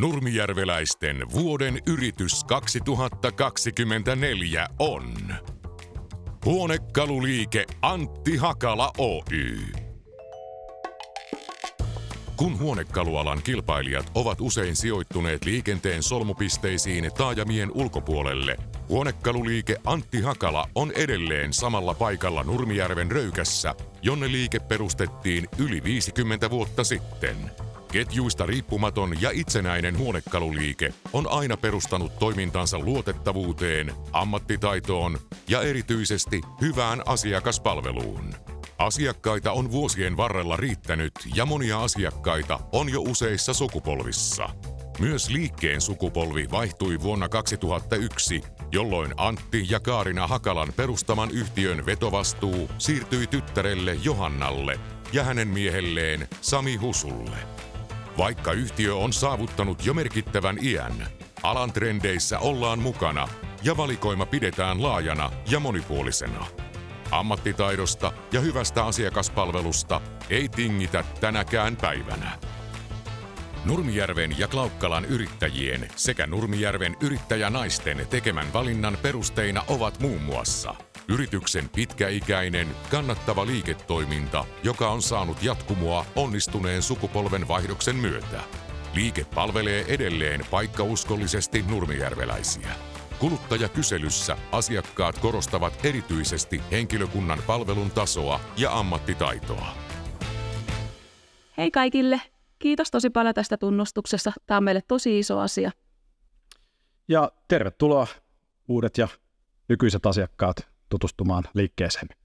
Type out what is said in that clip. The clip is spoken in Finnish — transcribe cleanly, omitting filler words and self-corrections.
Nurmijärveläisten vuoden yritys 2024 on Huonekaluliike Antti Hakala Oy. Kun huonekalualan kilpailijat ovat usein sijoittuneet liikenteen solmupisteisiin taajamien ulkopuolelle, huonekaluliike Antti Hakala on edelleen samalla paikalla Nurmijärven Röykässä, jonne liike perustettiin yli 50 vuotta sitten. Ketjuista riippumaton ja itsenäinen huonekaluliike on aina perustanut toimintansa luotettavuuteen, ammattitaitoon ja erityisesti hyvään asiakaspalveluun. Asiakkaita on vuosien varrella riittänyt ja monia asiakkaita on jo useissa sukupolvissa. Myös liikkeen sukupolvi vaihtui vuonna 2001, jolloin Antti ja Kaarina Hakalan perustaman yhtiön vetovastuu siirtyi tyttärelle Johannalle ja hänen miehelleen Sami Husulle. Vaikka yhtiö on saavuttanut jo merkittävän iän, alan trendeissä ollaan mukana ja valikoima pidetään laajana ja monipuolisena. Ammattitaidosta ja hyvästä asiakaspalvelusta ei tingitä tänäkään päivänä. Nurmijärven ja Klaukkalan yrittäjien sekä Nurmijärven yrittäjänaisten tekemän valinnan perusteina ovat muun muassa yrityksen pitkäikäinen, kannattava liiketoiminta, joka on saanut jatkumoa onnistuneen sukupolven vaihdoksen myötä. Liike palvelee edelleen paikkauskollisesti nurmijärveläisiä. Kuluttajakyselyssä asiakkaat korostavat erityisesti henkilökunnan palvelun tasoa ja ammattitaitoa. Hei kaikille! Kiitos tosi paljon tästä tunnustuksesta. Tämä on meille tosi iso asia. Ja tervetuloa uudet ja nykyiset asiakkaat tutustumaan liikkeeseemme.